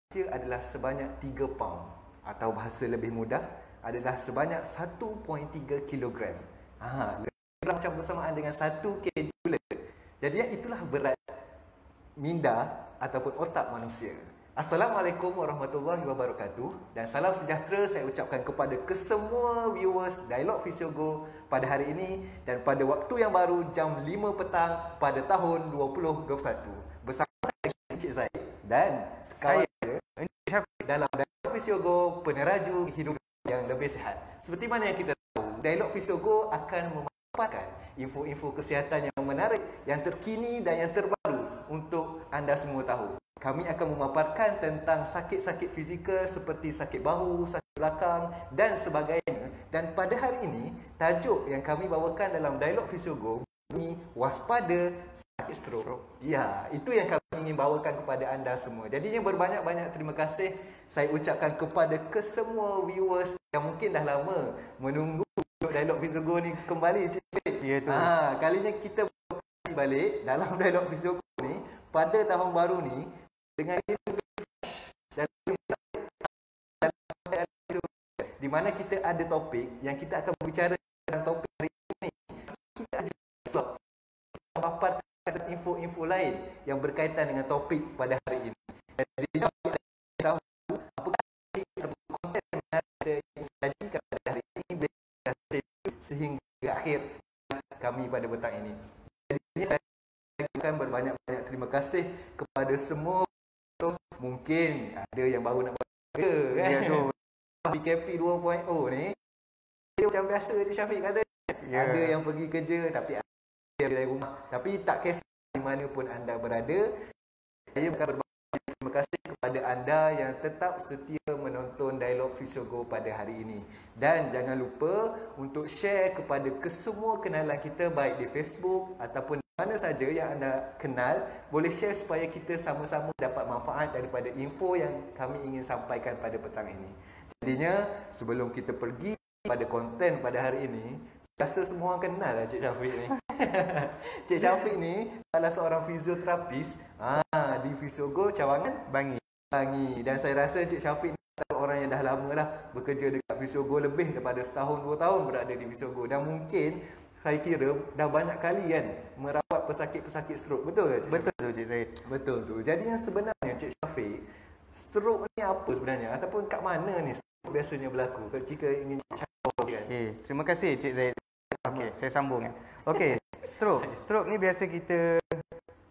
Manusia adalah sebanyak 3 pound, atau bahasa lebih mudah adalah sebanyak 1.3 kilogram. Lebih kurang macam bersamaan dengan 1 kg gula. Jadi itulah berat minda ataupun otak manusia. Assalamualaikum warahmatullahi wabarakatuh, dan salam sejahtera saya ucapkan kepada kesemua viewers Dialog Fisiogo pada hari ini dan pada waktu yang baru jam 5 petang pada tahun 2021. Bersama saya Encik Zaid dan kawan saya dalam Dialog Fisiogo, peneraju hidup yang lebih sihat. Seperti mana yang kita tahu, Dialog Fisiogo akan memaparkan info-info kesihatan yang menarik, yang terkini dan yang terbaru untuk anda semua tahu. Kami akan memaparkan tentang sakit-sakit fizikal seperti sakit bahu, sakit belakang dan sebagainya. Dan pada hari ini, tajuk yang kami bawakan dalam Dialog Fisiogo bunyi waspada sakit stroke. Ya, itu yang kami ingin bawakan kepada anda semua. Jadinya berbanyak-banyak terima kasih saya ucapkan kepada kesemua viewers yang mungkin dah lama menunggu Dialog Fisiogo ni kembali. Ya, tu. Kalinya kita balik dalam Dialog Fisiogo ni pada tahun baru ni dengan di mana kita ada topik yang kita akan berbicara tentang topik hari ini. Kita ada memaparkan info-info lain yang berkaitan dengan topik pada hari ini. Jadi tahu apakah konten yang disajikan pada hari ini sehingga akhir kami pada petang ini. Jadi saya akan berbanyak-banyak terima kasih kepada semua. Mungkin ada yang baru nak bekerja kan. Ya, tu. PKP 2.0 ni dia macam biasa je Syafiq kata. Ada yang pergi kerja tapi ada dari rumah. Tapi tak kisah di mana pun anda berada, saya akan berbanyak terima kasih kepada anda yang tetap setia menonton Dialog Fisiogo pada hari ini. Dan jangan lupa untuk share kepada kesemua kenalan kita, baik di Facebook ataupun mana saja yang anda kenal. Boleh share supaya kita sama-sama dapat manfaat daripada info yang kami ingin sampaikan pada petang ini. Jadinya sebelum kita pergi pada konten pada hari ini, saya rasa semua kenal lah Cik Syafiq ni. Cik Syafiq ni salah seorang fizioterapis di Fisiogo Cawangan Bangi. Dan saya rasa Cik Syafiq ni orang yang dah lama lah bekerja dekat Fisiogo, lebih daripada setahun 2 tahun berada di Fisiogo. Dan mungkin saya kira dah banyak kali kan merawat pesakit-pesakit stroke. Betul ke Cik? Betul tu Cik Zaid. Betul tu. Jadi yang sebenarnya Cik Syafiq, stroke ni apa sebenarnya? Ataupun kat mana ni stroke biasanya berlaku? Jika ingin Cik Syafiq kan? Terima kasih Cik Zaid. Okey, saya sambung kan. Okey, stroke ni biasa kita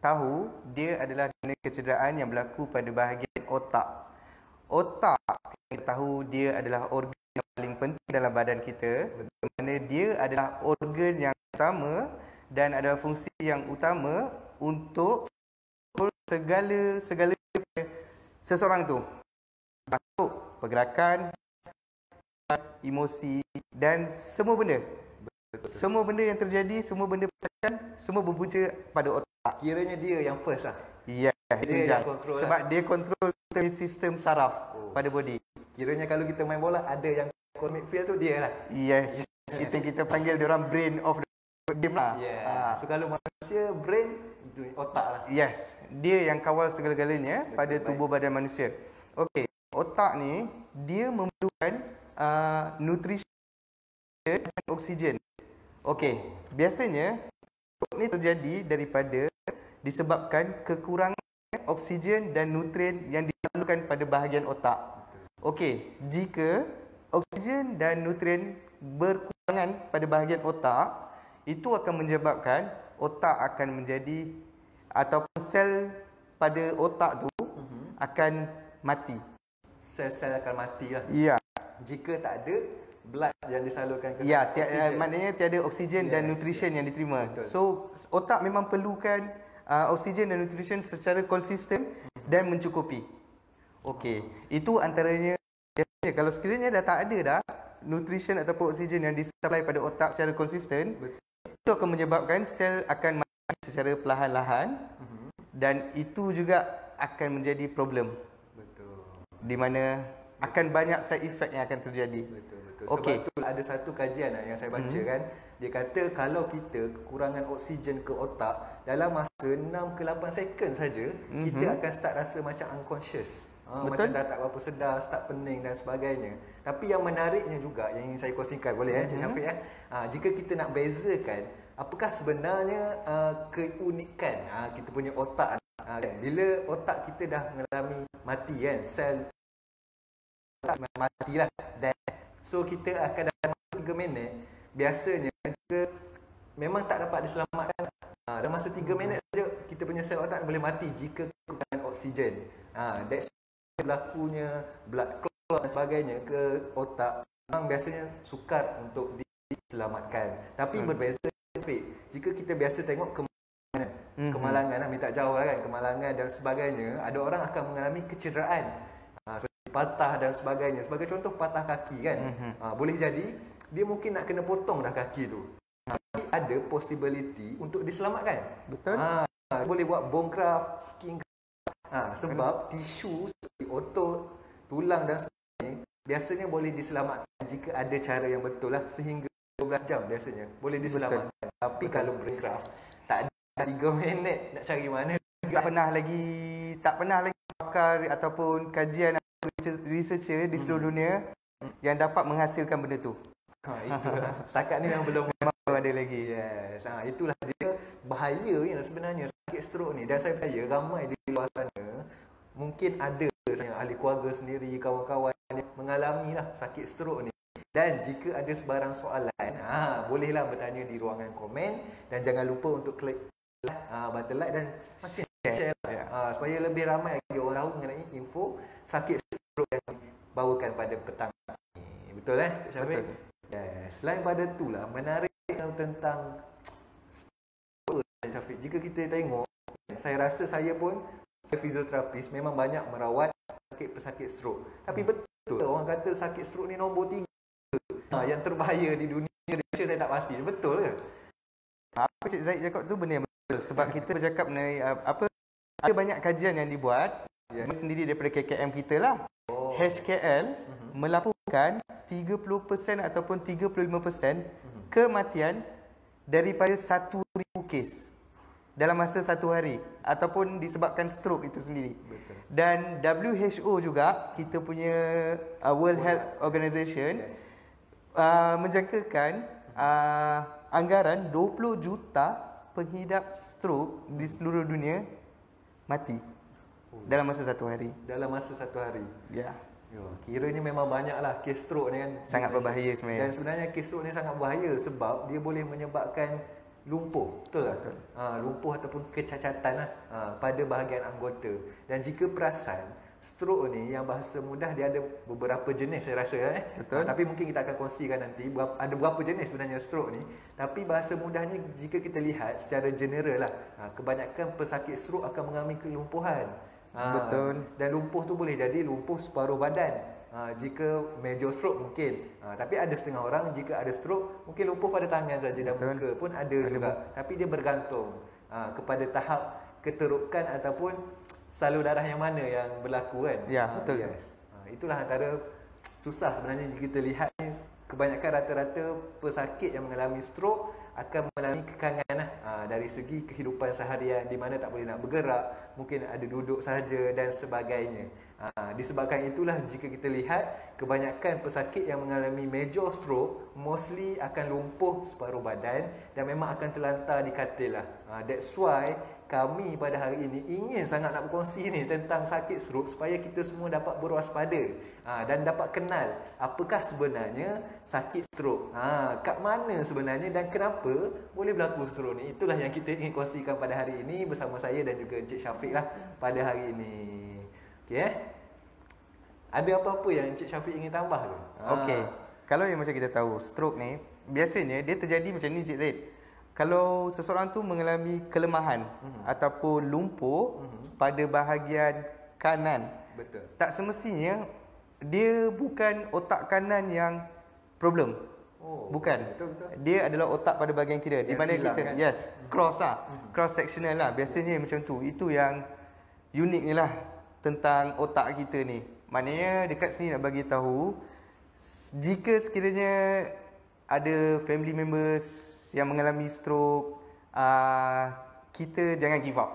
tahu dia adalah kecederaan yang berlaku pada bahagian otak. Otak kita tahu dia adalah organ yang paling penting dalam badan kita, di mana dia adalah organ yang utama dan adalah fungsi yang utama untuk segala seseorang tu, masuk pergerakan, emosi dan semua benda. Semua benda yang terjadi, semua benda pergerakan, semua berpunca pada otak. Kiranya dia yang first lah. Ya, dia yang kontrol. Sebab dia kontrol sistem saraf pada body. Kiranya kalau kita main bola, ada yang kontrol midfield tu dia lah. Yes. Kita panggil dia orang brain of the game lah. So kalau manusia, brain, otak lah. Yes. Dia yang kawal segala-galanya pada tubuh badan manusia. Okey, otak ni dia memerlukan nutrisi dan oksigen. Okey, biasanya ni terjadi daripada disebabkan kekurangan oksigen dan nutrien yang diperlukan pada bahagian otak. Okey, jika oksigen dan nutrien berkurangan pada bahagian otak, itu akan menyebabkan otak akan menjadi, ataupun sel pada otak tu akan mati. Sel-sel akan mati lah. Ya. Jika tak ada blood yang disalurkan ke maknanya tiada oksigen dan nutrition yang diterima. Betul. So otak memang perlukan oksigen dan nutrition secara konsisten dan mencukupi. Okey, itu antaranya. Kalau sekiranya dah tak ada dah nutrition ataupun oksigen yang disupply pada otak secara konsisten, itu akan menyebabkan sel akan mati secara perlahan-lahan, dan itu juga akan menjadi problem. Betul. Di mana akan banyak side effect yang akan terjadi. Betul. Sebab tu ada satu kajian yang saya baca kan, dia kata kalau kita kekurangan oksigen ke otak dalam masa 6 ke 8 second saja, kita akan start rasa macam unconscious. Macam dah tak berapa sedar, start pening dan sebagainya. Tapi yang menariknya juga yang ingin saya kongsikan, boleh Cik Syafiq jika kita nak bezakan apakah sebenarnya keunikan kita punya otak kan? Bila otak kita dah mengalami mati kan, sel matilah, dan so kita akan dalam 3 minit biasanya jika memang tak dapat diselamatkan, dalam masa 3 minit saja kita punya sel otak boleh mati jika kekurangan oksigen. That's berlakunya blood clot dan sebagainya ke otak memang biasanya sukar untuk diselamatkan. Tapi berbeza jika kita biasa tengok kemalangan, minta jauh kan, kemalangan dan sebagainya, ada orang akan mengalami kecederaan seperti patah dan sebagainya. Sebagai contoh patah kaki kan, boleh jadi dia mungkin nak kena potong dah kaki tu, tapi ada possibility untuk diselamatkan. Betul. Boleh buat bone graft, skin graft, sebab tisu seperti otot, tulang dan sebagainya biasanya boleh diselamatkan jika ada cara yang betul lah, sehingga 12 jam biasanya boleh diselamatkan. Tapi kalau brain graft tak ada 3 minit nak cari mana. Tak pernah lagi pakar ataupun kajian researcher di seluruh dunia yang dapat menghasilkan benda tu. Itulah. Setakat ni yang belum ada lagi. Yes. Itulah dia bahaya yang sebenarnya sakit stroke ni. Dan saya percaya ramai di luar sana mungkin ada ahli keluarga sendiri, kawan-kawan yang mengalami lah sakit stroke ni. Dan jika ada sebarang soalan, bolehlah bertanya di ruangan komen, dan jangan lupa untuk klik button like dan share supaya lebih ramai lagi orang tahu mengenai info sakit stroke yang dibawakan pada petang ini. Betul Cik Syafiq? Yes. Selain pada itulah menarik tentang stroke, Cik Syafiq. Jika kita tengok, saya rasa saya pun fizioterapis memang banyak merawat pesakit stroke. Tapi betul orang kata sakit stroke ni nombor 3 yang terbahaya di dunia. Saya tak pasti. Betul ke? Apa Cik Zaid cakap tu benda yang betul. Sebab kita bercakap mengenai ada banyak kajian yang dibuat sendiri daripada KKM kita lah. HKL melaporkan 30% ataupun 35% kematian daripada 1,000 kes dalam masa 1 hari ataupun disebabkan stroke itu sendiri. Betul. Dan WHO juga, kita punya World Health Organization menjangkakan anggaran 20 juta pengidap stroke di seluruh dunia mati dalam masa 1 hari. Dalam masa 1 hari. Ya. Kiranya memang banyaklah kes stroke ni kan. Sangat berbahaya sebenarnya. Dan sebenarnya kes stroke ni sangat bahaya sebab dia boleh menyebabkan lumpuh. Betul tak? Betul. Lumpuh ataupun kecacatan pada bahagian anggota. Dan jika perasan, stroke ni yang bahasa mudah dia ada beberapa jenis saya rasa Betul. tapi mungkin kita akan kongsikan nanti ada berapa jenis sebenarnya stroke ni. Tapi bahasa mudahnya jika kita lihat secara general lah, kebanyakan pesakit stroke akan mengalami kelumpuhan. Betul. Dan lumpuh tu boleh jadi lumpuh separuh badan. Jika major stroke mungkin. Tapi ada setengah orang jika ada stroke mungkin lumpuh pada tangan saja dan muka pun ada juga. Tapi dia bergantung kepada tahap keterukan ataupun salur darah yang mana yang berlaku kan. Ya, betul. Yes. Itulah antara susah sebenarnya jika kita lihat ni, kebanyakan rata-rata pesakit yang mengalami stroke akan mengalami kekangan dari segi kehidupan seharian, di mana tak boleh nak bergerak, mungkin ada duduk saja dan sebagainya. Disebabkan itulah jika kita lihat kebanyakan pesakit yang mengalami major stroke mostly akan lumpuh separuh badan dan memang akan terlantar di katil lah. That's why kami pada hari ini ingin sangat nak berkongsi ni tentang sakit stroke supaya kita semua dapat berwaspada dan dapat kenal apakah sebenarnya sakit stroke, kat mana sebenarnya dan kenapa boleh berlaku stroke ni. Itulah yang kita ingin kongsikan pada hari ini bersama saya dan juga Encik Syafiq lah pada hari ini. Okey Ada apa-apa yang Encik Syafiq ingin tambah ke? Okey. Kalau yang macam kita tahu, stroke ni biasanya dia terjadi macam ni Encik Zaid. Kalau seseorang tu mengalami kelemahan ataupun lumpuh pada bahagian kanan. Betul. Tak semestinya dia bukan otak kanan yang problem. Bukan. Betul. Dia adalah otak pada bahagian kiri. Di mana silang, kita kan? cross cross sectional lah. Biasanya macam tu. Itu yang unik ni lah tentang otak kita ni. Maknanya dekat sini nak bagi tahu, jika sekiranya ada family members yang mengalami stroke, kita jangan give up.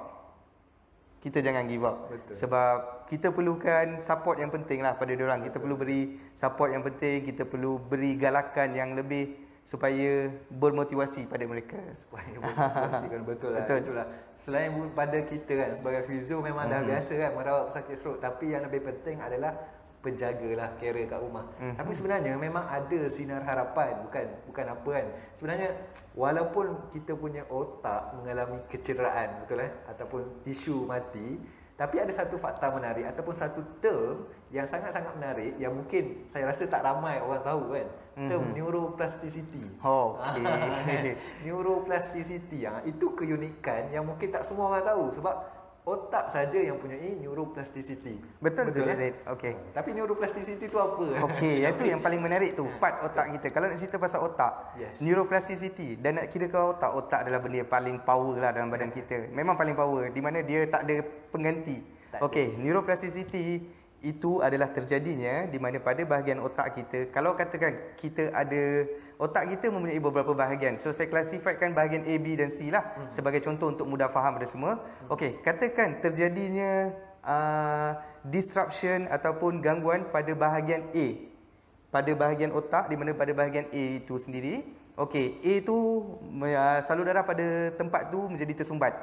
kita jangan give up. Betul. Sebab kita perlukan support yang penting lah pada diorang. Kita perlu beri support yang penting, kita perlu beri galakan yang lebih supaya bermotivasi pada mereka. Supaya bermotivasi kan, betul lah. Betul lah. Selain pada kita kan sebagai fizio memang dah biasa kan merawat pesakit stroke, tapi yang lebih penting adalah penjagalah carer kat rumah. Tapi sebenarnya memang ada sinar harapan, bukan apa kan. Sebenarnya walaupun kita punya otak mengalami kecederaan, betul ataupun tisu mati, tapi ada satu fakta menarik ataupun satu term yang sangat-sangat menarik yang mungkin saya rasa tak ramai orang tahu kan. Term neuroplasticity. Oh, okey. Neuroplasticity itu keunikan yang mungkin tak semua orang tahu sebab otak saja yang punyai neuroplasticity. Betul Zaid. Okey. Tapi neuroplasticity tu apa? Okey, itu yang paling menarik tu, part otak kita. Kalau nak cerita pasal otak, neuroplasticity dan nak kira kau otak adalah benda yang paling power lah dalam badan kita. Memang paling power, di mana dia tak ada pengganti. Okey, neuroplasticity itu adalah terjadinya di mana pada bahagian otak kita, kalau katakan kita ada otak kita mempunyai beberapa bahagian. So saya klasifikkan bahagian A, B dan C lah sebagai contoh untuk mudah faham pada semua. Okey, katakan terjadinya disruption ataupun gangguan pada bahagian A. Pada bahagian otak, di mana pada bahagian A itu sendiri. Okey, A tu salur darah pada tempat tu menjadi tersumbat.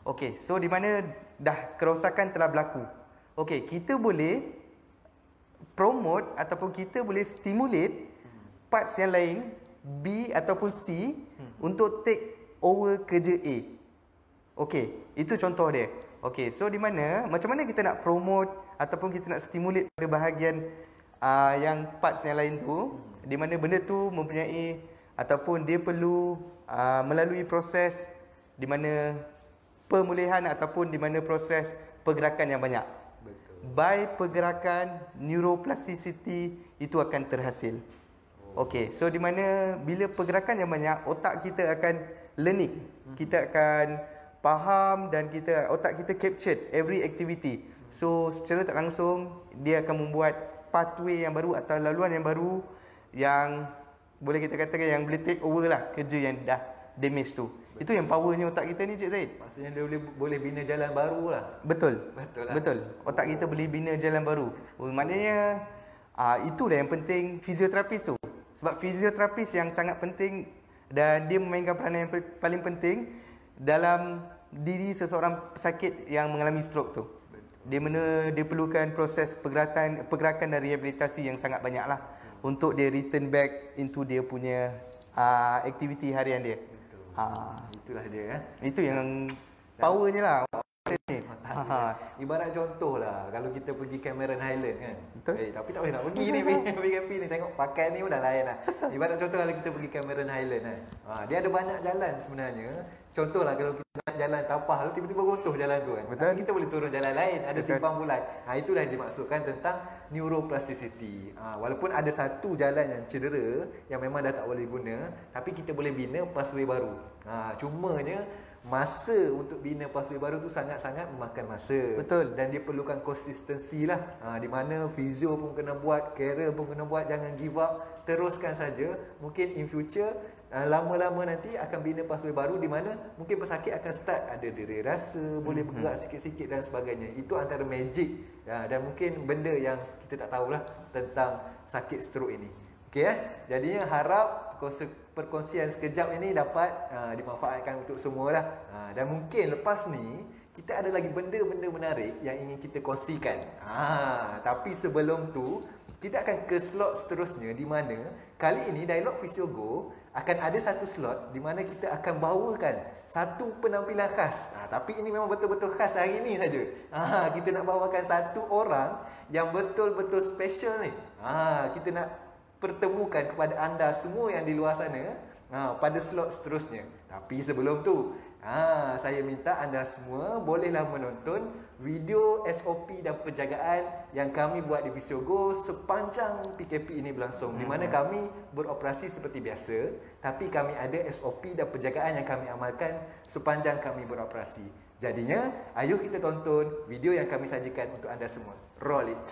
Okey, so di mana dah kerosakan telah berlaku. Okey, kita boleh promote ataupun kita boleh stimulate parts yang lain B ataupun C untuk take over kerja A. Okey, itu contoh dia. Okey, so di mana macam mana kita nak promote ataupun kita nak stimulate pada bahagian yang parts yang lain tu, di mana benda tu mempunyai ataupun dia perlu melalui proses di mana pemulihan ataupun di mana proses pergerakan yang banyak. Betul. By pergerakan neuroplasticity itu akan terhasil. Okey, so di mana bila pergerakan yang banyak, otak kita akan learning. Kita akan faham dan otak kita captured every activity. So secara tak langsung dia akan membuat pathway yang baru atau laluan yang baru yang boleh kita katakan yang boleh take over lah kerja yang dah damage tu. Betul. Itu yang powernya otak kita ni, Cik Zaid. Maksudnya dia boleh bina jalan baru lah. Betul. Betul lah. Betul. Otak kita boleh bina jalan baru. Maknanya itulah yang penting fisioterapis tu. Sebab fisioterapis yang sangat penting dan dia memainkan peranan yang paling penting dalam diri seseorang pesakit yang mengalami stroke tu. Dia perlukan proses pergerakan dan rehabilitasi yang sangat banyak lah untuk dia return back into dia punya aktiviti harian dia. Itulah dia Itu yang powernya lah. Ibarat contoh lah kalau kita pergi Cameron Highland kan. Betul. Tapi tak boleh nak pergi ni PKP ni, tengok pakai ni pun dah lain lah. Ibarat contoh kalau kita pergi Cameron Highland kan. Dia ada banyak jalan sebenarnya. Contoh lah kalau kita nak jalan tapah lalu tiba-tiba runtuh jalan tu kan. Betul. Tapi kita boleh turun jalan lain, ada simpang bulat. Itulah yang dimaksudkan tentang neuroplasticity. Walaupun ada satu jalan yang cedera yang memang dah tak boleh guna, tapi kita boleh bina pathway baru. Cumanya masa untuk bina pathway baru tu sangat-sangat memakan masa. Betul. Dan dia perlukan konsistensi lah. Di mana fizio pun kena buat, carer pun kena buat, jangan give up, teruskan saja. Mungkin in future lama-lama nanti akan bina pathway baru di mana mungkin pesakit akan start ada diri rasa, boleh bergerak sikit-sikit dan sebagainya. Itu antara magic dan mungkin benda yang kita tak tahulah tentang sakit stroke ini. Okey jadinya harap perkongsian sekejap ini dapat dimanfaatkan untuk semua lah. Dan mungkin lepas ni kita ada lagi benda-benda menarik yang ingin kita kongsikan. Tapi sebelum tu kita akan ke slot seterusnya di mana kali ini Dialog Fisiogo akan ada satu slot di mana kita akan bawakan satu penampilan khas. Tapi ini memang betul-betul khas hari ini saja. Kita nak bawakan satu orang yang betul-betul special ni. Kita nak pertemukan kepada anda semua yang di luar sana pada slot seterusnya. Tapi sebelum tu saya minta anda semua bolehlah menonton video SOP dan penjagaan yang kami buat di Fisiogo sepanjang PKP ini berlangsung. Di mana kami beroperasi seperti biasa, tapi kami ada SOP dan penjagaan yang kami amalkan sepanjang kami beroperasi. Jadinya, ayo kita tonton video yang kami sajikan untuk anda semua. Roll it!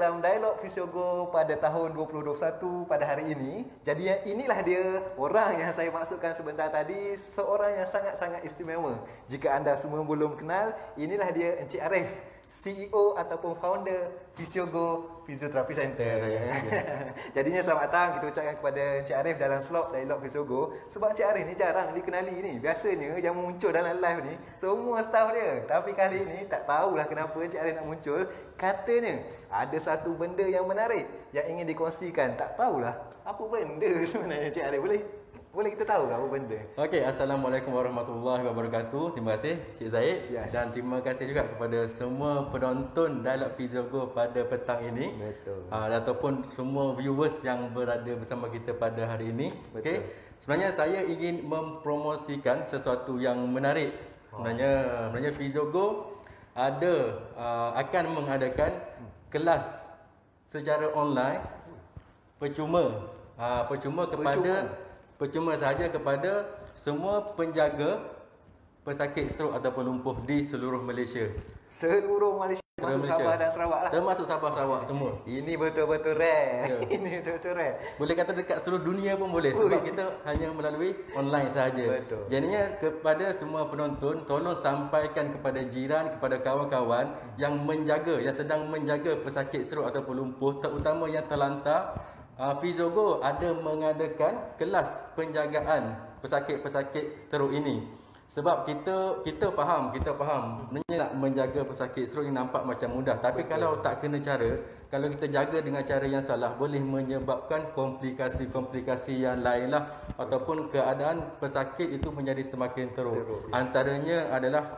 dalam Dialog Fisiogo pada tahun 2021 pada hari ini. Jadi inilah dia orang yang saya maksudkan sebentar tadi, seorang yang sangat-sangat istimewa. Jika anda semua belum kenal, inilah dia Encik Arif, CEO ataupun founder Fisiogo Physiotherapy Center. Jadinya selamat datang kita ucapkan kepada Encik Arif dalam slot Dialog Fisiogo. Sebab Encik Arif ni jarang dikenali ni. Biasanya yang muncul dalam live ni semua staff dia. Tapi kali ni tak tahulah kenapa Encik Arif nak muncul. Katanya ada satu benda yang menarik yang ingin dikongsikan. Tak tahulah apa benda sebenarnya Encik Arif. Boleh kita tahu ke apa benda? Okey, Assalamualaikum warahmatullahi wabarakatuh. Terima kasih Cik Zaid. Yes. Dan terima kasih juga kepada semua penonton Dialog Fisiogo pada petang ini. Betul. Ataupun semua viewers yang berada bersama kita pada hari ini. Okey. Sebenarnya saya ingin mempromosikan sesuatu yang menarik. Sebenarnya Fisiogo akan mengadakan kelas secara online percuma sahaja kepada semua penjaga pesakit strok ataupun lumpuh di seluruh Malaysia. Seluruh Malaysia, termasuk Sabah dan Sarawak lah. Termasuk Sabah Sarawak semua. Ini betul-betul rare. Ya. Ini betul-betul rare. Boleh kata dekat seluruh dunia pun boleh sebab kita hanya melalui online sahaja. Betul. Jadinya kepada semua penonton, tolong sampaikan kepada jiran, kepada kawan-kawan yang sedang menjaga pesakit strok ataupun lumpuh, terutama yang terlantar. Fisiogo ada mengadakan kelas penjagaan pesakit-pesakit strok ini. Sebab kita faham sebenarnya nak menjaga pesakit strok ini nampak macam mudah, tapi kalau tak kena cara, kalau kita jaga dengan cara yang salah, boleh menyebabkan komplikasi-komplikasi yang lain lah, ataupun keadaan pesakit itu menjadi semakin teruk. Antaranya adalah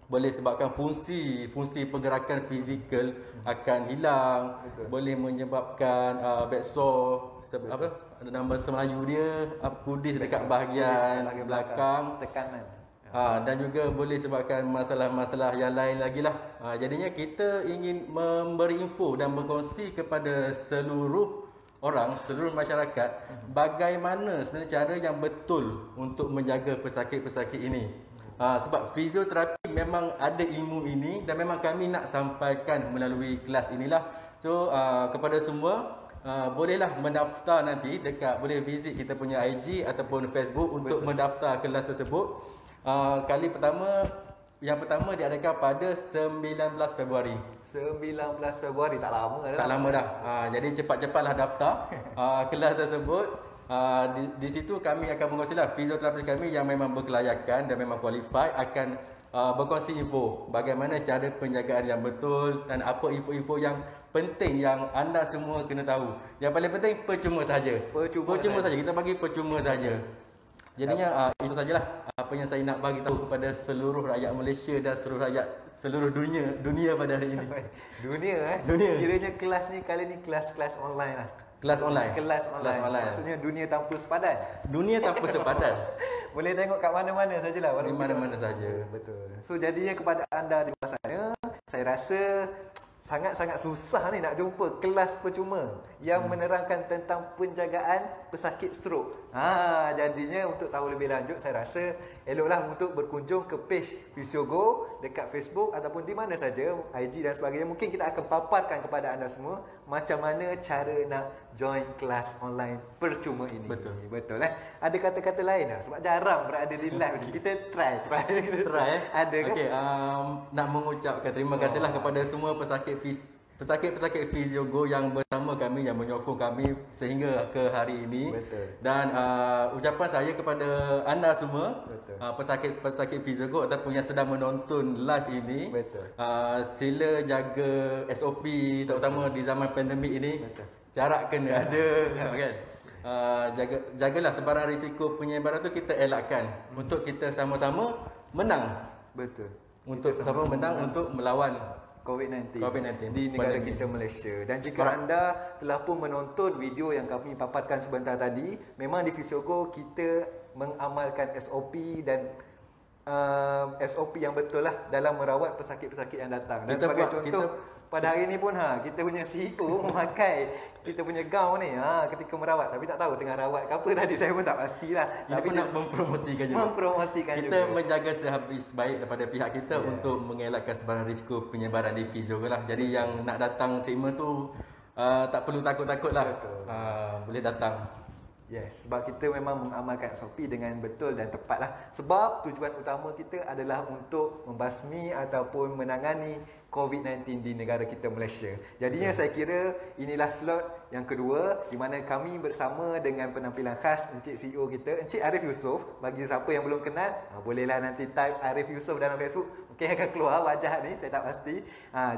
boleh sebabkan fungsi pergerakan fizikal akan hilang. Betul. Boleh menyebabkan back sore, ada nama Melayu dia, kudis dekat bahagian belakang, tekanan. Dan juga boleh sebabkan masalah-masalah yang lain lagi lah. Jadinya kita ingin memberi info dan berkongsi kepada seluruh orang, seluruh masyarakat bagaimana sebenarnya cara yang betul untuk menjaga pesakit-pesakit ini. Sebab fizioterapi memang ada ilmu ini dan memang kami nak sampaikan melalui kelas inilah. So kepada semua bolehlah mendaftar nanti boleh visit kita punya IG ataupun Facebook untuk mendaftar kelas tersebut. Yang pertama diadakan pada 19 Februari. 19 Februari tak lama dah. Tak lama dah. Jadi cepat-cepatlah daftar kelas tersebut. Di situ kami akan berkongsilah fizioterapis kami yang memang berkelayakan dan memang qualified akan berkongsi info bagaimana cara penjagaan yang betul dan apa info-info yang penting yang anda semua kena tahu. Yang paling penting percuma saja. Percuma saja. Kita bagi percuma saja. Jadinya itu sajalah apa yang saya nak bagi tahu kepada seluruh rakyat Malaysia dan seluruh dunia pada hari ini. Dunia. Kiranya kelas ni kali ni kelas online lah. Kelas online. Maksudnya dunia tanpa sepadan. Dunia tanpa sepadan. Boleh tengok kat mana-mana sajalah. Di mana-mana saja. Betul. So jadinya kepada anda di luar sana, saya rasa sangat-sangat susah ni nak jumpa kelas percuma yang menerangkan tentang penjagaan pesakit strok. Jadinya untuk tahu lebih lanjut, saya rasa eloklah untuk berkunjung ke page Fisiogo dekat Facebook ataupun di mana saja, IG dan sebagainya. Mungkin kita akan paparkan kepada anda semua macam mana cara nak join kelas online percuma ini. Betul Ada kata-kata lain lah sebab jarang berada di live ni. Kita try. Ada ke? Okey, nak mengucapkan terima kasihlah kepada semua pesakit-pesakit Fisiogo yang bersama kami, yang menyokong kami sehingga ke hari ini. Betul. Dan ucapan saya kepada anda semua, pesakit Fisiogo ataupun yang sedang menonton live ini, sila jaga SOP terutama di zaman pandemik ini. Jarak kena ada kan. Jagalah sebarang risiko penyebaran tu kita elakkan untuk kita sama-sama menang. Betul. Untuk sama menang untuk melawan COVID-19 di negara pandemi kita Malaysia. Dan jika anda telah pun menonton video yang kami paparkan sebentar tadi, memang di Fisiogo kita mengamalkan SOP dan SOP yang betul lah dalam merawat pesakit-pesakit yang datang. Dan sebagai contoh pada hari ni pun kita punya CEO memakai kita punya gown ni ketika merawat, tapi tak tahu tengah rawat ke apa tadi, saya pun tak pastilah. Ini Tapi pun nak mempromosikan juga. mempromosikan Kita juga. menjaga sehabis baik daripada pihak kita untuk mengelakkan sebarang risiko penyebaran di Fiziogo lah. Jadi yang nak datang treatment tu tak perlu takut-takut lah. Boleh datang. Yes, sebab kita memang mengamalkan SOP dengan betul dan tepat lah. Sebab tujuan utama kita adalah untuk membasmi ataupun menangani COVID-19 di negara kita Malaysia. Jadinya saya kira inilah slot yang kedua di mana kami bersama dengan penampilan khas Encik CEO kita, Encik Arif Yusof. Bagi siapa yang belum kenal, bolehlah nanti type Arif Yusof dalam Facebook. Mungkin akan keluar wajah ni, saya tak pasti.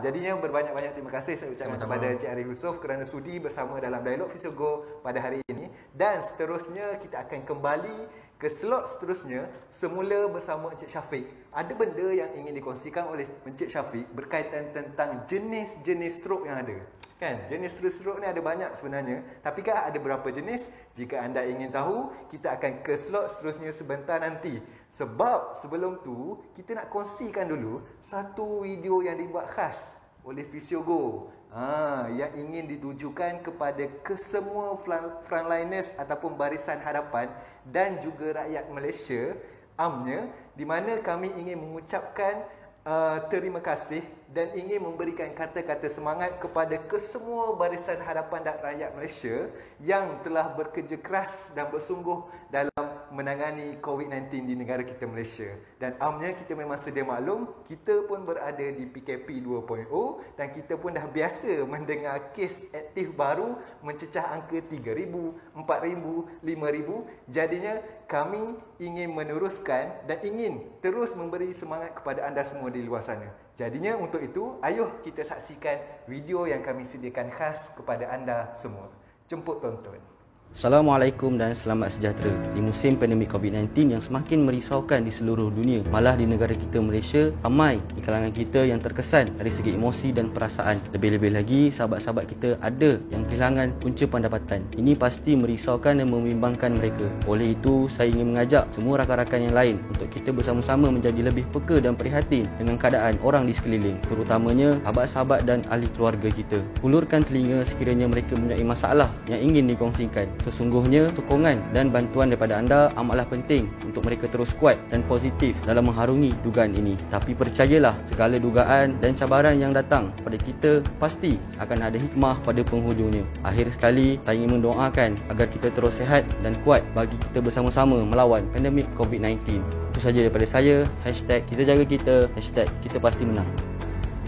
Jadinya berbanyak-banyak terima kasih saya ucapkan kepada Encik Arif Yusof kerana sudi bersama dalam Dialog Fiziogo pada hari ini. Dan seterusnya kita akan kembali ke slot seterusnya semula bersama Encik Syafiq. Ada benda yang ingin dikongsikan oleh Encik Syafiq berkaitan tentang jenis-jenis stroke yang ada. Kan? Jenis stroke ni ada banyak sebenarnya. Tapi kan ada berapa jenis? Jika anda ingin tahu, kita akan ke slot seterusnya sebentar nanti. Sebab sebelum tu, kita nak kongsikan dulu satu video yang dibuat khas oleh Fiziogo. Yang ingin ditujukan kepada kesemua frontliners ataupun barisan hadapan dan juga rakyat Malaysia amnya, di mana kami ingin mengucapkan terima kasih dan ingin memberikan kata-kata semangat kepada kesemua barisan hadapan dan rakyat Malaysia yang telah bekerja keras dan bersungguh dalam menangani COVID-19 di negara kita Malaysia. Dan amnya kita memang sedia maklum, kita pun berada di PKP 2.0 dan kita pun dah biasa mendengar kes aktif baru mencecah angka 3,000, 4,000, 5,000. Jadinya kami ingin meneruskan dan ingin terus memberi semangat kepada anda semua di luar sana. Jadinya untuk itu, ayuh kita saksikan video yang kami sediakan khas kepada anda semua. Jemput tonton. Assalamualaikum dan selamat sejahtera. Di musim pandemik COVID-19 yang semakin merisaukan di seluruh dunia, malah di negara kita Malaysia, ramai di kalangan kita yang terkesan dari segi emosi dan perasaan. Lebih-lebih lagi, sahabat-sahabat kita ada yang kehilangan punca pendapatan. Ini pasti merisaukan dan membimbangkan mereka. Oleh itu, saya ingin mengajak semua rakan-rakan yang lain untuk kita bersama-sama menjadi lebih peka dan prihatin dengan keadaan orang di sekeliling, terutamanya sahabat-sahabat dan ahli keluarga kita. Ulurkan telinga sekiranya mereka mempunyai masalah yang ingin dikongsikan. Sesungguhnya, sokongan dan bantuan daripada anda amatlah penting untuk mereka terus kuat dan positif dalam mengharungi dugaan ini. Tapi percayalah, segala dugaan dan cabaran yang datang pada kita pasti akan ada hikmah pada penghujungnya. Akhir sekali, saya ingin mendoakan agar kita terus sihat dan kuat bagi kita bersama-sama melawan pandemik COVID-19. Itu sahaja daripada saya. #kita jaga kita. #kita pasti menang.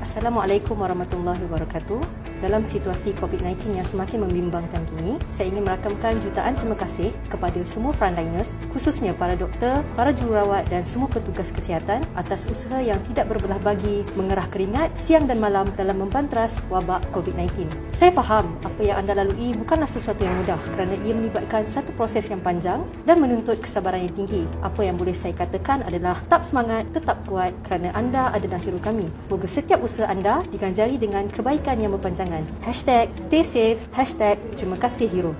Assalamualaikum warahmatullahi wabarakatuh. Dalam situasi COVID-19 yang semakin membimbangkan kini, saya ingin merakamkan jutaan terima kasih kepada semua frontliners, khususnya para doktor, para jururawat dan semua petugas kesihatan atas usaha yang tidak berbelah bagi mengerah keringat siang dan malam dalam membantras wabak COVID-19. Saya faham apa yang anda lalui bukanlah sesuatu yang mudah kerana ia melibatkan satu proses yang panjang dan menuntut kesabaran yang tinggi. Apa yang boleh saya katakan adalah tetap semangat, tetap kuat kerana anda adalah hero kami. Moga setiap usaha anda diganjari dengan kebaikan yang berpanjangan. #stay safe. #terima kasih hero.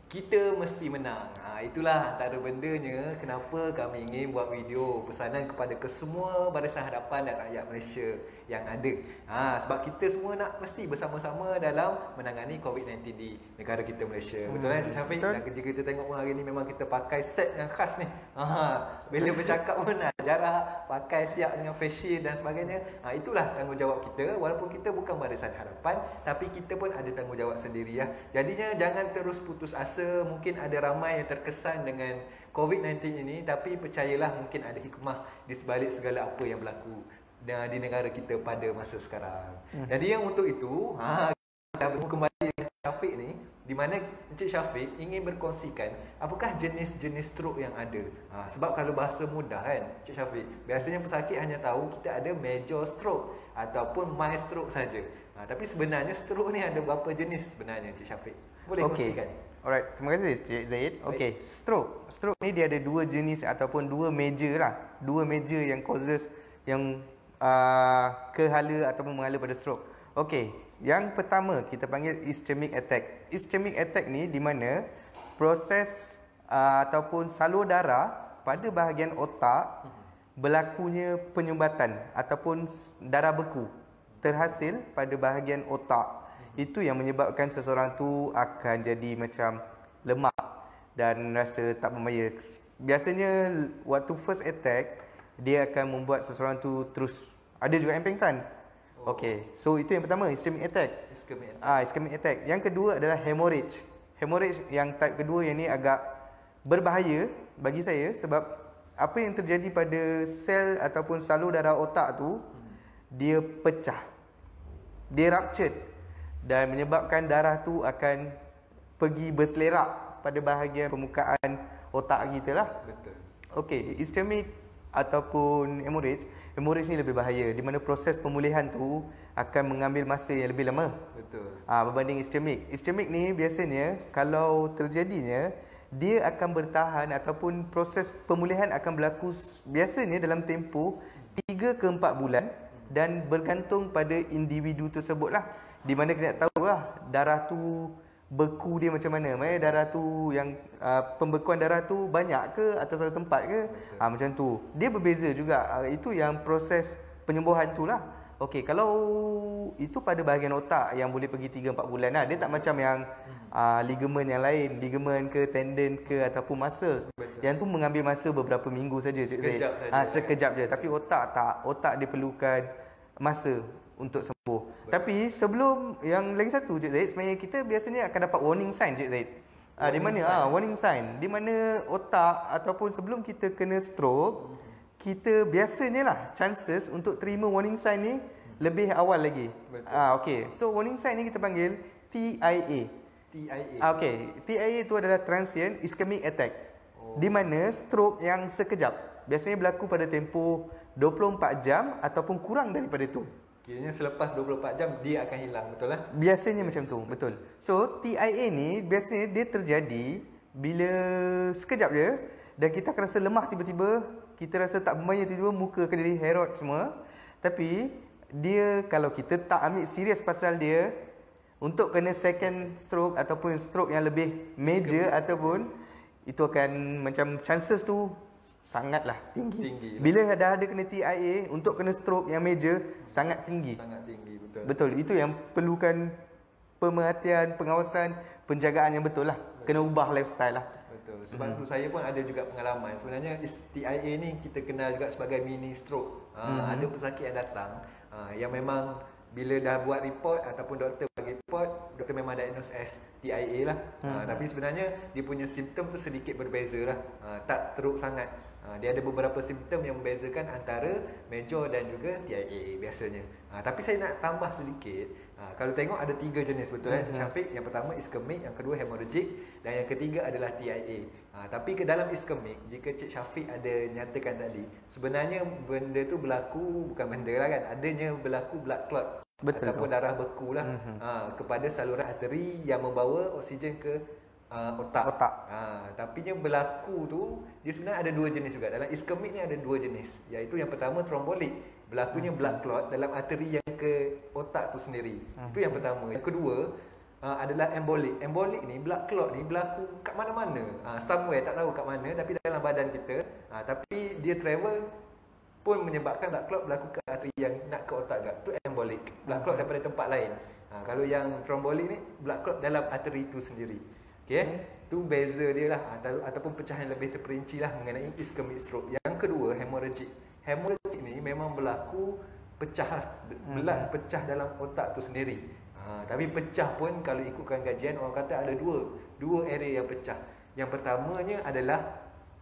Kita mesti menang. Itulah antara bendanya kenapa kami ingin buat video pesanan kepada kesemua barisan hadapan dan rakyat Malaysia yang ada. Sebab kita semua nak mesti bersama-sama dalam menangani COVID-19 di negara kita Malaysia. Betul kan Encik Syafiq? Dan kerja kita tengok pun hari ni memang kita pakai set yang khas ni. Bila bercakap pun jarak, pakai siap dengan face shield dan sebagainya. Itulah tanggungjawab kita. Walaupun kita bukan barisan hadapan, tapi kita pun ada tanggungjawab sendiri ya. Jadinya jangan terus putus asa. Mungkin ada ramai yang terkesan dengan COVID-19 ini, tapi percayalah mungkin ada hikmah di sebalik segala apa yang berlaku di negara kita pada masa sekarang. Jadi yang untuk itu, kita bertemu kembali dengan Syafiq ni, di mana Encik Syafiq ingin berkongsikan apakah jenis-jenis stroke yang ada. Sebab kalau bahasa mudah kan Encik Syafiq, biasanya pesakit hanya tahu kita ada major stroke ataupun mild stroke saja. Tapi sebenarnya stroke ni ada berapa jenis sebenarnya Encik Syafiq? Boleh kongsikan? Alright, terima kasih Cik Zaid. Okey, stroke ni dia ada dua jenis ataupun dua major lah. Dua major yang causes yang kehala ataupun menghala pada stroke. Okey, yang pertama kita panggil ischemic attack. Ischemic attack ni di mana proses ataupun salur darah pada bahagian otak berlakunya penyumbatan ataupun darah beku terhasil pada bahagian otak. Itu yang menyebabkan seseorang tu akan jadi macam lemah dan rasa tak berdaya. Biasanya waktu first attack, dia akan membuat seseorang tu terus, ada juga yang pingsan. Okey, so itu yang pertama, ischemic attack. Ischemic attack. Yang kedua adalah hemorrhage. Hemorrhage yang type kedua yang ni agak berbahaya bagi saya sebab apa yang terjadi pada sel ataupun salur darah otak tu, dia pecah, dia ruptured dan menyebabkan darah tu akan pergi berselerak pada bahagian permukaan otak kita lah. Betul. Okey, ischemic ataupun hemorrhage ni lebih bahaya di mana proses pemulihan tu akan mengambil masa yang lebih lama. Betul. Berbanding ischemic. Ischemic ni biasanya kalau terjadinya, dia akan bertahan ataupun proses pemulihan akan berlaku biasanya dalam tempoh 3 ke 4 bulan dan bergantung pada individu tersebut lah. Di mana kita nak tahu lah darah tu beku dia macam mana. Maksudnya darah tu yang pembekuan darah tu banyak ke atau satu tempat ke, macam tu. Dia berbeza juga. Itu yang proses penyembuhan tu lah. Okey, kalau itu pada bahagian otak yang boleh pergi 3-4 bulan lah. Dia tak macam yang ligamen yang lain, ligamen ke tendon ke ataupun muscles. Yang tu mengambil masa beberapa minggu saja. Sekejap saja. Sekejap je. Tapi otak tak. Otak dia perlukan masa untuk sembuh. Tapi sebelum yang lagi satu, Cik Zaid, sebenarnya kita biasanya akan dapat warning sign, Cik Zaid. Di mana warning sign, di mana otak ataupun sebelum kita kena stroke, kita biasanya lah chances untuk terima warning sign ni lebih awal lagi. Okey. So warning sign ni kita panggil TIA. Okey, TIA itu adalah transient ischemic attack. Di mana stroke yang sekejap. Biasanya berlaku pada tempoh 24 jam ataupun kurang daripada itu. Kiranya selepas 24 jam dia akan hilang, betul lah? Biasanya macam tu, betul. So TIA ni biasanya dia terjadi bila sekejap je dan kita akan rasa lemah tiba-tiba, kita rasa tak berdaya tiba-tiba, muka akan jadi herot semua. Tapi dia kalau kita tak ambil serius pasal dia, untuk kena second stroke ataupun stroke yang lebih major ataupun itu akan macam chances tu sangatlah tinggi. Bila dah ada kena TIA, untuk kena stroke yang major sangat tinggi. Sangat tinggi, betul. Betul. Itu yang perlukan pemerhatian, pengawasan, penjagaan yang betul lah. Kena ubah lifestyle lah. Betul. Sebab tu saya pun ada juga pengalaman. Sebenarnya TIA ni kita kenal juga sebagai mini stroke. Ada pesakit yang datang yang memang bila dah buat report ataupun doktor bagi report, doktor memang diagnose as TIA lah. Tapi sebenarnya dia punya simptom tu sedikit berbeza lah. Tak teruk sangat. Dia ada beberapa simptom yang membezakan antara major dan juga TIA biasanya. Tapi saya nak tambah sedikit. Kalau tengok ada 3 jenis, betul kan Cik Syafiq? Yang pertama ischemic, yang kedua hemorrhagic dan yang ketiga adalah TIA. Tapi ke dalam ischemic, jika Cik Syafiq ada nyatakan tadi, sebenarnya benda tu berlaku, bukan benda lah kan, adanya berlaku blood clot. Betul, ataupun darah beku lah kepada saluran arteri yang membawa oksigen ke otak. Tapi yang berlaku tu dia sebenarnya ada 2 jenis juga. Dalam ischemic ni ada 2 jenis, iaitu yang pertama trombolik, berlakunya blood clot dalam arteri yang ke otak tu sendiri. Itu yang pertama. Yang kedua adalah embolik. Embolik ni, blood clot ni berlaku kat mana-mana, somewhere tak tahu kat mana, tapi dalam badan kita. Tapi dia travel pun menyebabkan blood clot berlaku ke arteri yang nak ke otak juga. Itu embolik. Blood clot daripada tempat lain. Kalau yang trombolik ni, blood clot dalam arteri itu sendiri. Okey, tu beza dia lah, ataupun pecahan lebih terperinci lah mengenai ischemic stroke. Yang kedua, hemorrhagic. Hemorrhagic ni memang berlaku pecah lah, blood pecah dalam otak tu sendiri. Tapi pecah pun kalau ikutkan kajian, orang kata ada dua area yang pecah. Yang pertamanya adalah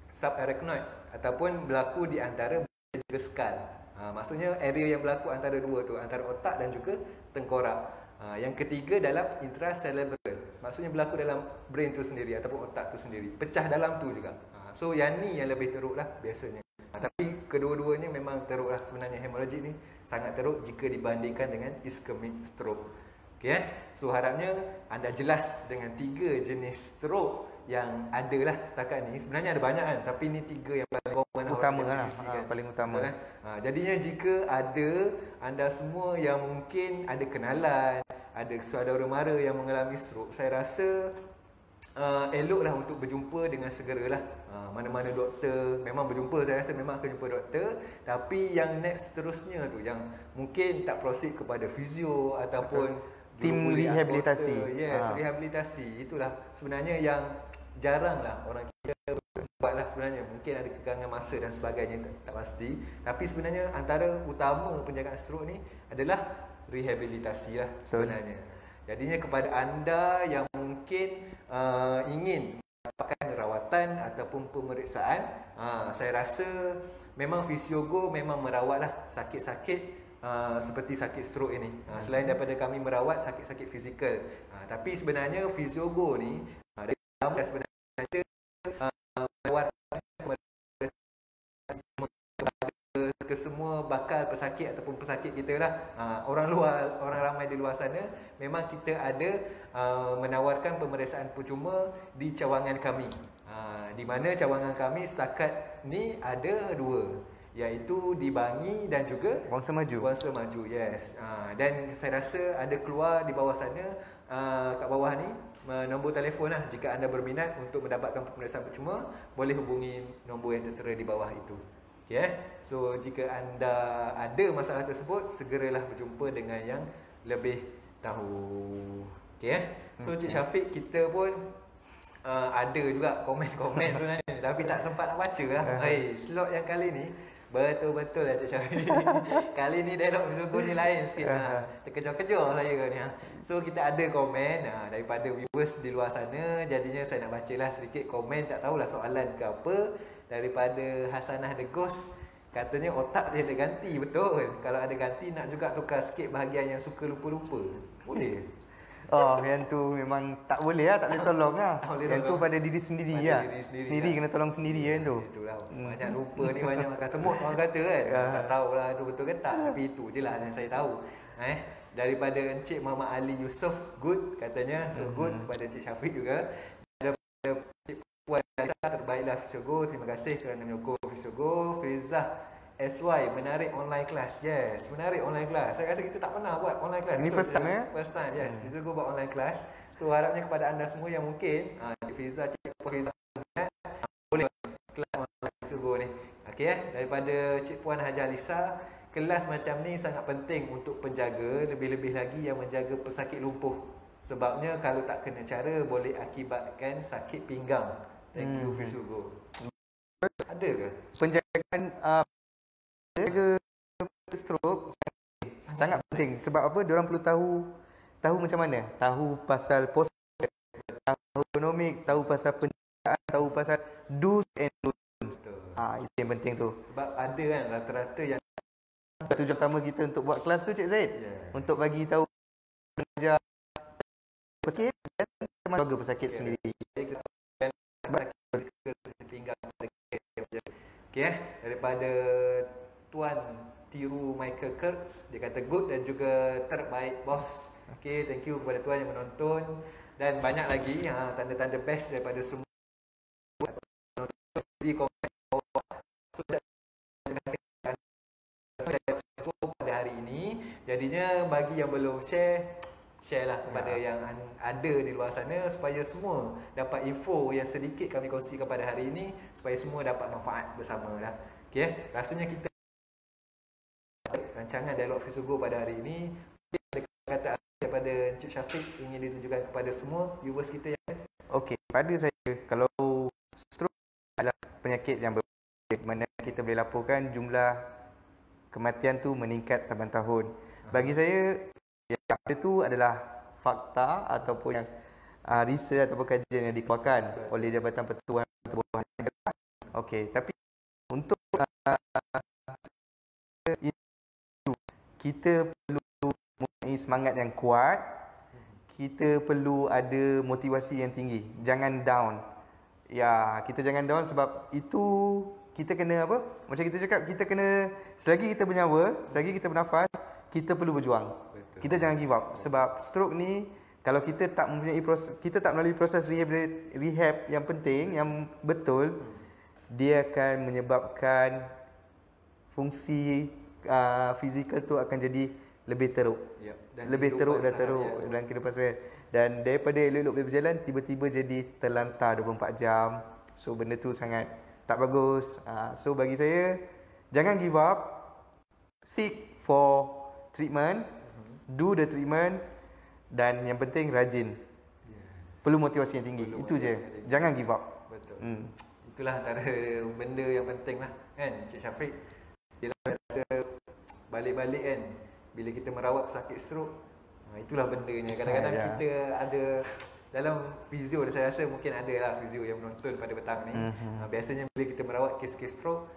subarachnoid ataupun berlaku di antara juga skull. Maksudnya area yang berlaku antara dua tu, antara otak dan juga tengkorak. Yang ketiga dalam intracerebral, maksudnya berlaku dalam brain tu sendiri ataupun otak tu sendiri, pecah dalam tu juga. So yang ni yang lebih teruk lah biasanya. Tapi kedua-duanya memang teruk lah sebenarnya. Hemorrhagic ni sangat teruk jika dibandingkan dengan ischemic stroke. Okay, so harapnya anda jelas dengan 3 jenis stroke yang ada lah setakat ni. Sebenarnya ada banyak kan, tapi ni 3 yang paling common, utama lah, paling utama. Jadinya jika ada anda semua yang mungkin ada kenalan, ada saudara mara yang mengalami stroke, saya rasa eloklah untuk berjumpa dengan segeralah. Mana-mana doktor, memang berjumpa, saya rasa memang akan jumpa doktor. Tapi yang next seterusnya tu, yang mungkin tak proceed kepada fizio ataupun tim rehabilitasi. Yes, rehabilitasi. Itulah sebenarnya yang jaranglah orang kita buatlah sebenarnya. Mungkin ada kekangan masa dan sebagainya, tak pasti. Tapi sebenarnya antara utama penjagaan stroke ni adalah rehabilitasi lah sebenarnya. Jadinya kepada anda yang mungkin ingin dapatkan rawatan ataupun pemeriksaan, saya rasa memang Fisiogo memang merawatlah sakit-sakit seperti sakit stroke ini. Selain daripada kami merawat sakit-sakit fizikal, tapi sebenarnya Fisiogo ni sebenarnya merawat ke semua bakal pesakit ataupun pesakit kita lah. Orang luar, orang ramai di luar sana, memang kita ada menawarkan pemeriksaan percuma di cawangan kami. Di mana cawangan kami setakat ni ada 2, iaitu di Bangi dan juga Wangsa Maju. Wangsa Maju, yes. Dan saya rasa ada keluar di bawah sana, kat bawah ni nombor telefon lah. Jika anda berminat untuk mendapatkan pemeriksaan percuma, boleh hubungi nombor yang tertera di bawah itu. Okay, so jika anda ada masalah tersebut, segeralah berjumpa dengan yang lebih tahu. Okay, so Cik Syafiq, kita pun ada juga komen-komen sebenarnya, tapi tak sempat nak baca lah. Slot yang kali ni betul-betul lah Cik Syafiq. Kali ni dialog Fisiogo ni lain sikit. Terkejar-kejar saya ke ni. So kita ada komen daripada viewers di luar sana. Jadinya saya nak bacalah sedikit komen. Tak tahulah soalan ke apa. Daripada Hasanah The Ghost, katanya otak dia ada ganti. Betul. Kalau ada ganti, nak juga tukar sikit bahagian yang suka lupa-lupa. Boleh? Yang tu memang tak boleh lah, tak boleh tolong lah. Yang tu pada diri sendiri lah. Sendiri kena tolong sendiri kan tu. Itulah. Banyak lupa ni, banyak makan semut orang kata kan. Tak tahulah tu betul ke tak, tapi itu je lah yang saya tahu. Daripada Encik Muhammad Ali Yusof, good katanya. So good kepada Encik Syafiq juga. Daripada Encik Puan terbaiklah Fisiogo, terima kasih kerana menyokong Fisiogo. Firizah SY, menarik online class. Yes, menarik online class. Saya rasa kita tak pernah buat online class. Ini first time ya? First time, yes. Fisiogo buat online class. So harapnya kepada anda semua yang mungkin Firizah, Cik Firizah boleh kelas online Fisiogo ni. Okey, daripada Cik Puan Haji Alisa, kelas macam ni sangat penting untuk penjaga, lebih-lebih lagi yang menjaga pesakit lumpuh. Sebabnya kalau tak kena cara, boleh akibatkan sakit pinggang. Thank you Fisiogo. Ada ke? Penjagaan jaga stroke sangat penting. Sebab apa? Diorang perlu tahu macam mana. Tahu pasal postur, tahu ekonomik, tahu pasal penjagaan, tahu pasal do's and don'ts. Itu yang penting tu. Sebab ada kan rata-rata yang tujuan utama kita untuk buat kelas tu Cik Zaid, untuk bagi tahu mengajar pesakit dan keluarga pesakit sendiri. Okay, daripada Tuan Tiru Michael Kurtz, dia kata good dan juga terbaik bos. Okay, thank you kepada tuan yang menonton. Dan banyak lagi tanda-tanda best daripada semua di komen bawah. So pada hari ini, jadinya bagi yang belum share lah kepada yang ada di luar sana, supaya semua dapat info yang sedikit kami kongsikan pada hari ini, supaya semua dapat manfaat bersama lah. Okay, rasanya kita rancangan dialog Fisiogo pada hari ini ada kata daripada Encik Syafiq ingin ditunjukkan kepada semua viewers kita yang okey, pada saya, kalau stroke adalah penyakit yang berbahaya, mana kita boleh laporkan jumlah kematian tu meningkat saban tahun. Bagi saya, yang ada tu adalah fakta ataupun yang research ataupun kajian yang dikeluarkan oleh Jabatan Pertubuhan Negara. Okey, tapi untuk kita perlu mempunyai semangat yang kuat, kita perlu ada motivasi yang tinggi. Jangan down. Ya, kita jangan down, sebab itu kita kena apa? Macam kita cakap, kita kena, selagi kita bernyawa, selagi kita bernafas, kita perlu berjuang. Betul. Kita jangan give up. Sebab stroke ni, kalau kita tak mempunyai proses, kita tak melalui proses rehab yang penting, yang betul, dia akan menyebabkan fungsi fizikal tu akan jadi lebih teruk. Ya, Lebih teruk dan teruk dalam kehidupan seharian. Dan daripada elok-elok boleh berjalan, tiba-tiba jadi terlantar 24 jam. So benda tu sangat tak bagus. So bagi saya, jangan give up. Seek for treatment. Do the treatment. Dan yang penting rajin. Perlu motivasi yang tinggi. Itu je. Jangan give up. Betul. Itulah antara benda yang penting lah kan Cik Syafiq. Dia rasa balik-balik kan, bila kita merawat pesakit stroke, itulah bendanya. Kadang-kadang kita ada dalam fizio, saya rasa mungkin ada lah fizio yang menonton pada petang ni. Biasanya bila kita merawat kes-kes stroke,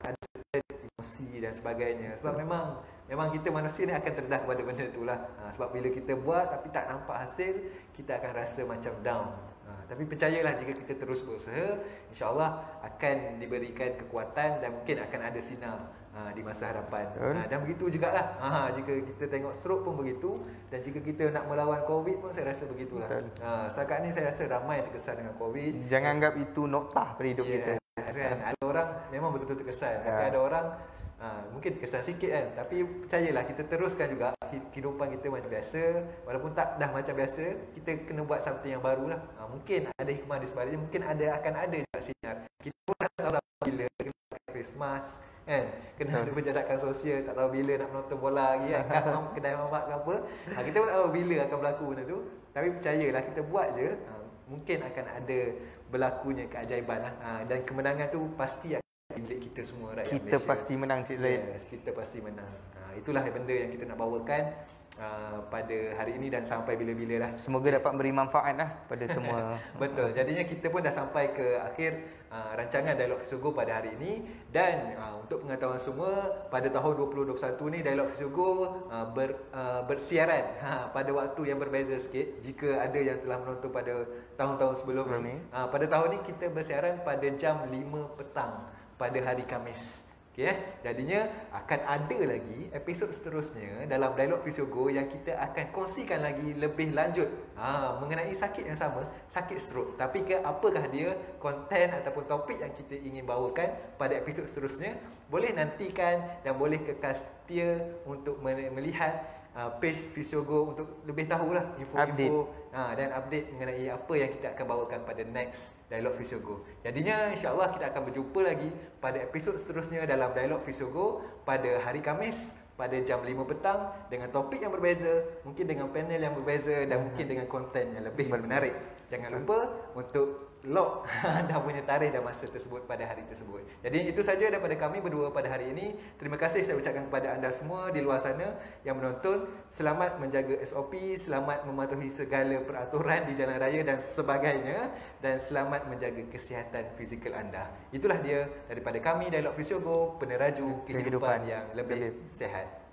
ada emosi dan sebagainya. Sebab memang kita manusia ni akan terdedah kepada benda tu lah. Sebab bila kita buat tapi tak nampak hasil, kita akan rasa macam down. Tapi percayalah, jika kita terus berusaha, insya-Allah akan diberikan kekuatan dan mungkin akan ada sinar di masa hadapan. Dan begitu jugalah. Jika kita tengok stroke pun begitu, dan jika kita nak melawan COVID pun saya rasa begitulah. Setakat ni saya rasa ramai terkesan dengan COVID. Jangan anggap itu noktah pada hidup kita. Kan? Ada orang memang betul-betul terkesan, tapi ada orang mungkin terkesan sikit kan. Tapi percayalah, kita teruskan juga kehidupan kita macam biasa. Walaupun tak dah macam biasa, kita kena buat something yang barulah. Mungkin ada hikmah di sebaliknya, mungkin akan ada juga sinar. Kita pun tak tahu bila kena pakai face mask kan, kena ada penjarakan sosial, tak tahu bila nak menonton bola lagi kan, kat kedai mamak ke apa. Kita pun tak tahu bila akan berlaku benda tu. Tapi percayalah, kita buat je, mungkin akan ada berlakunya keajaiban lah. Dan kemenangan tu pasti akan milik kita semua, rakyat Kita Malaysia. pasti menang, Cik Zaid. Yes, kita pasti menang. Itulah benda yang kita nak bawakan pada hari ini dan sampai bila-bila lah. Semoga dapat beri manfaat lah pada semua. Betul. Jadinya kita pun dah sampai ke akhir rancangan Dialog Fisiogo pada hari ini. Dan untuk pengetahuan semua, pada tahun 2021 ni Dialog Fisiogo bersiaran pada waktu yang berbeza sikit. Jika ada yang telah menonton pada tahun-tahun sebelum ni. Pada tahun ni kita bersiaran pada jam 5 petang pada hari Khamis. Jadinya akan ada lagi episod seterusnya dalam Dialog Fisiogo yang kita akan kongsikan lagi lebih lanjut mengenai sakit yang sama, sakit stroke. Tapi apakah dia, konten ataupun topik yang kita ingin bawakan pada episod seterusnya, boleh nantikan dan boleh kekal setia untuk melihat page Fisiogo untuk lebih tahulah info-info dan update mengenai apa yang kita akan bawakan pada next Dialog Fisiogo. Jadinya insya-Allah kita akan berjumpa lagi pada episod seterusnya dalam Dialog Fisiogo pada hari Khamis pada jam 5 petang dengan topik yang berbeza, mungkin dengan panel yang berbeza dan mungkin dengan konten yang lebih menarik. Jangan lupa untuk lock anda punya tarikh dan masa tersebut pada hari tersebut. Jadi itu saja daripada kami berdua pada hari ini. Terima kasih saya ucapkan kepada anda semua di luar sana yang menonton. Selamat menjaga SOP, selamat mematuhi segala peraturan di jalan raya dan sebagainya, dan selamat menjaga kesihatan fizikal anda. Itulah dia daripada kami Dialog Fisiogo, peneraju kehidupan yang lebih sihat.